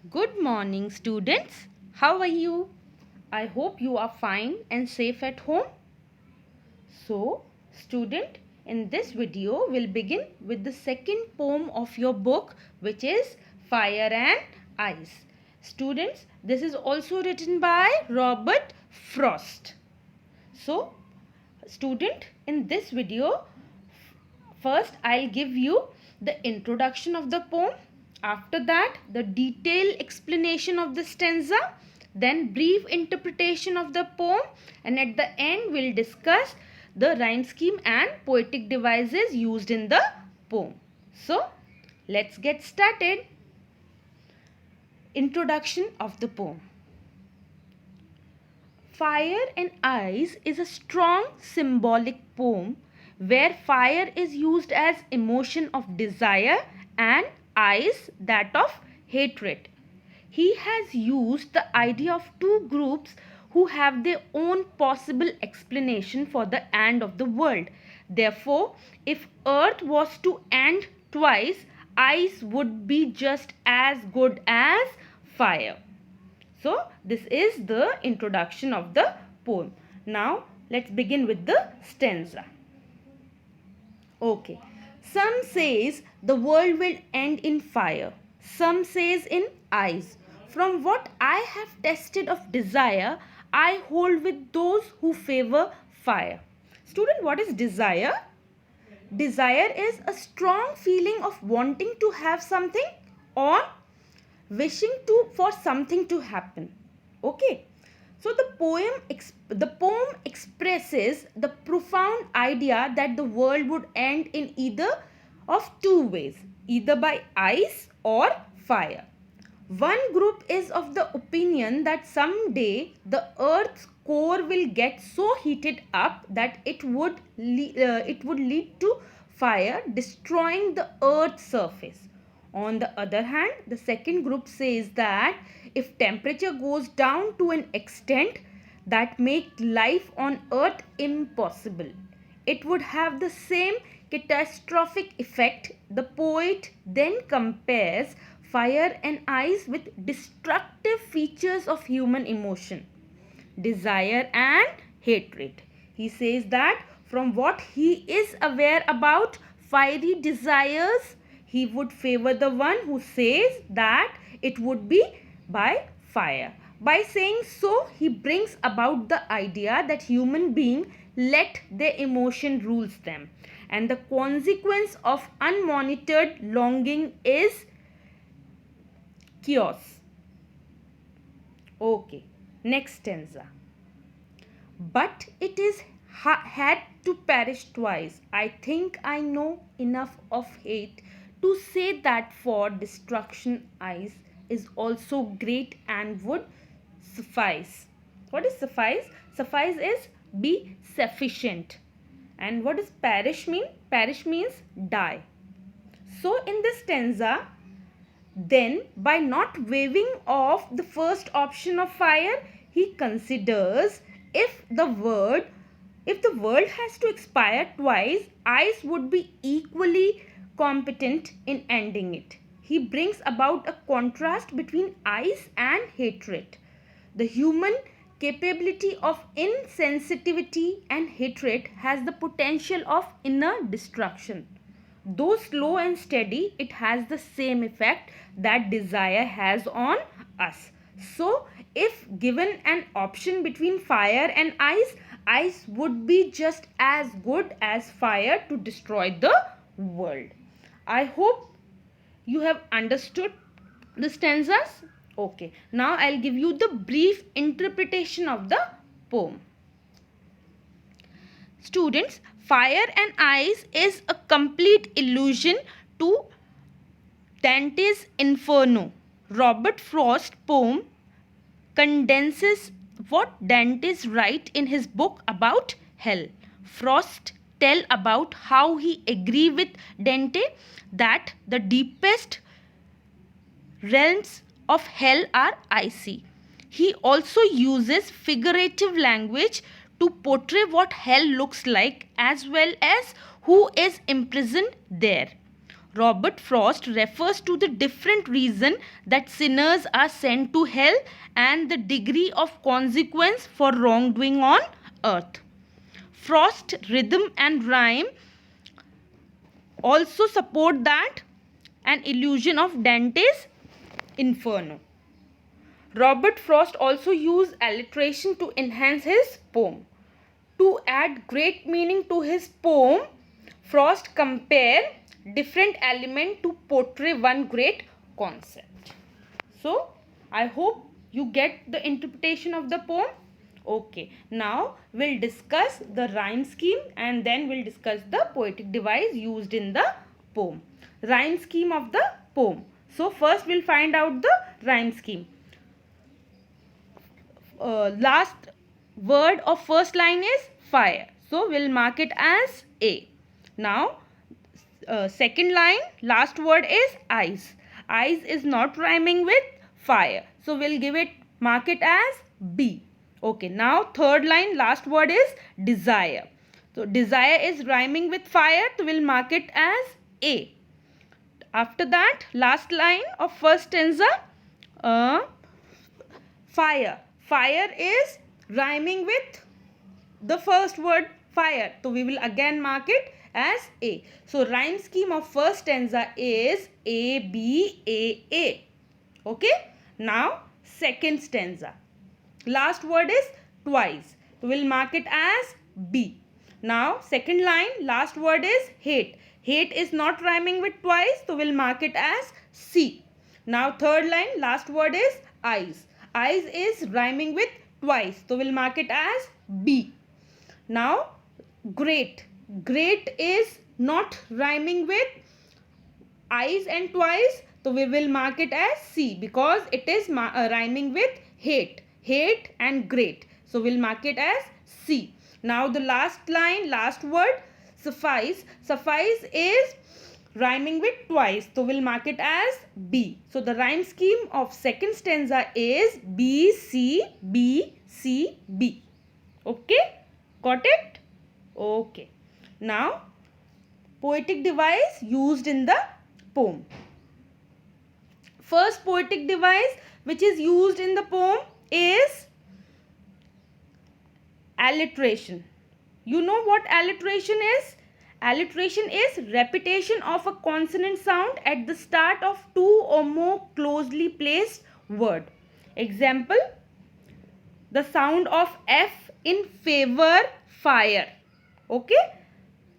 Good morning, students. How are you? I hope you are fine and safe at home. So, student, in this video, we'll begin with the second poem of your book, which is Fire and Ice. Students, this is also written by Robert Frost. So, student, in this video, first, I'll give you the introduction of the poem. After that, the detailed explanation of the stanza. Then, brief interpretation of the poem. And at the end, we'll discuss the rhyme scheme and poetic devices used in the poem. So, let's get started. Introduction of the poem. Fire and Ice is a strong symbolic poem where fire is used as emotion of desire and ice that of hatred. He has used the idea of two groups who have their own possible explanation for the end of the world. Therefore, if earth was to end twice, ice would be just as good as fire. So, this is the introduction of the poem. Now, let's begin with the stanza. Okay. Some says the world will end in fire. Some says in ice. From what I have tested of desire, I hold with those who favor fire. Student, what is desire? Desire is a strong feeling of wanting to have something or wishing for something to happen. Okay. So the poem expresses the profound idea that the world would end in either of two ways, either by ice or fire. One group is of the opinion that someday the earth's core will get so heated up that it would lead to fire, destroying the earth's surface. On the other hand, the second group says that if temperature goes down to an extent that make life on earth impossible, it would have the same catastrophic effect. The poet then compares fire and ice with destructive features of human emotion, desire and hatred. He says that from what he is aware about fiery desires, he would favor the one who says that it would be by fire. By saying so, he brings about the idea that human beings let their emotion rules them, and the consequence of unmonitored longing is chaos. Okay, next stanza. But it is had to perish twice. I think I know enough of hate to say that for destruction ice is also great and would suffice. What is suffice? Suffice is be sufficient. And what does perish mean? Perish means die. So in this stanza, then by not waiving off the first option of fire, he considers if the world has to expire twice, ice would be equally competent in ending it. He brings about a contrast between ice and hatred. The human capability of insensitivity and hatred has the potential of inner destruction. Though slow and steady, it has the same effect that desire has on us. So, if given an option between fire and ice, ice would be just as good as fire to destroy the world. I hope you have understood the stanzas. Okay, now I'll give you the brief interpretation of the poem. Students, fire and ice is a complete allusion to Dante's Inferno. Robert Frost's poem condenses what Dante's write in his book about hell. Frost tell about how he agree with Dante that the deepest realms of hell are icy. He also uses figurative language to portray what hell looks like as well as who is imprisoned there. Robert Frost refers to the different reason that sinners are sent to hell and the degree of consequence for wrongdoing on earth. Frost rhythm and rhyme also support that an illusion of Dante's Inferno. Robert Frost also used alliteration to enhance his poem. To add great meaning to his poem, Frost compared different elements to portray one great concept. So, I hope you get the interpretation of the poem. Okay, now we'll discuss the rhyme scheme and then we'll discuss the poetic device used in the poem. Rhyme scheme of the poem. So, first we'll find out the rhyme scheme. Last word of first line is fire. So, we'll mark it as A. Now, second line, last word is eyes. Eyes is not rhyming with fire. So, we'll mark it as B. Okay, now third line, last word is desire. So, desire is rhyming with fire. So, we'll mark it as A. After that, last line of first stanza, fire. Fire is rhyming with the first word fire. So, we will again mark it as A. So, rhyme scheme of first stanza is A, B, A. Okay. Now, second stanza. Last word is twice. So, we will mark it as B. Now, second line, last word is hate. Hate is not rhyming with twice. So, we will mark it as C. Now, third line, last word is eyes. Eyes is rhyming with twice. So, we will mark it as B. Now, great. Great is not rhyming with eyes and twice. So, we will mark it as C because it is rhyming with hate. Hate and great. So, we will mark it as C. Now, the last line, last word, suffice. Suffice is rhyming with twice. So, we'll mark it as B. So, the rhyme scheme of second stanza is B, C, B, C, B. Okay? Got it? Okay. Now, poetic device used in the poem. First poetic device which is used in the poem is alliteration. You know what alliteration is? Alliteration is repetition of a consonant sound at the start of two or more closely placed word. Example, the sound of F in favor, fire. Okay?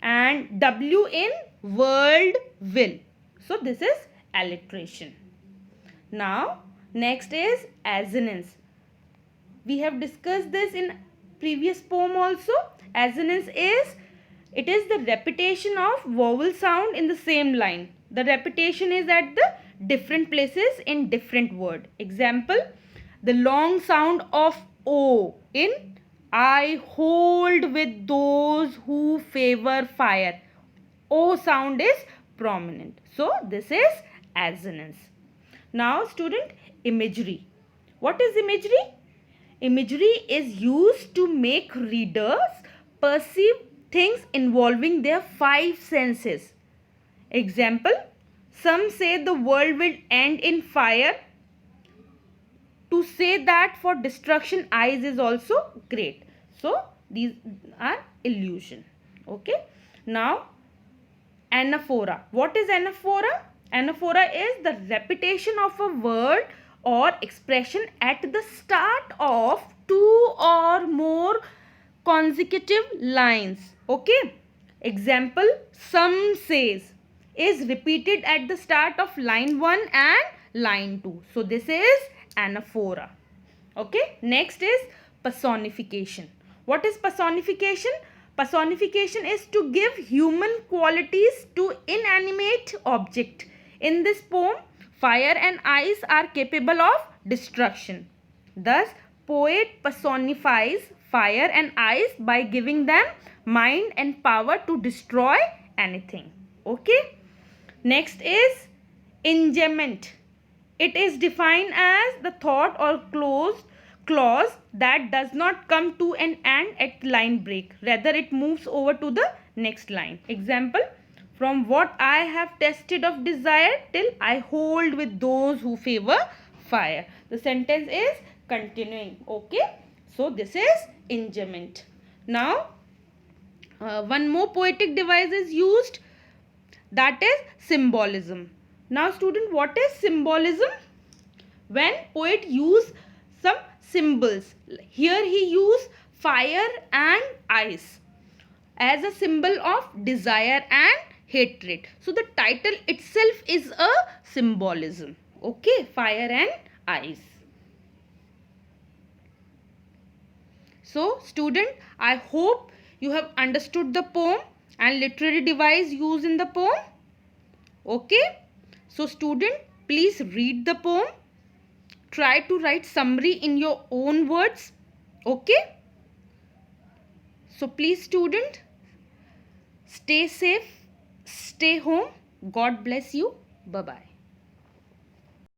And W in world, will. So, this is alliteration. Now, next is assonance. We have discussed this in previous poem also. Assonance is, it is the repetition of vowel sound in the same line. The repetition is at the different places in different word. Example, the long sound of O in I hold with those who favor fire. O sound is prominent. So, this is assonance. Now, student, imagery. What is imagery? Imagery is used to make readers perceive things involving their five senses. Example, some say the world will end in fire. To say that for destruction, eyes is also great. So, these are illusion. Okay. Now, anaphora. What is anaphora? Anaphora is the repetition of a word or expression at the start of two or more consecutive lines. Okay. Example, some says is repeated at the start of line 1 and line 2. So, this is anaphora. Okay. Next is personification. What is personification? Personification is to give human qualities to inanimate object. In this poem, fire and ice are capable of destruction. Thus, poet personifies fire and ice by giving them mind and power to destroy anything. Okay. Next is enjambment. It is defined as the thought or clause that does not come to an end at line break. Rather, it moves over to the next line. Example, From what I have tested of desire till I hold with those who favor fire. The sentence is continuing. Okay. So this is enjoyment. Now one more poetic device is used, that is symbolism. Now student, what is symbolism? When poet use some symbols. Here he use fire and ice as a symbol of desire and hatred. So the title itself is a symbolism. Okay, fire and ice. So student, I hope you have understood the poem and literary device used in the poem. Okay. So student, please read the poem. Try to write summary in your own words. Okay. So please student, stay safe, stay home. God bless you. Bye-bye.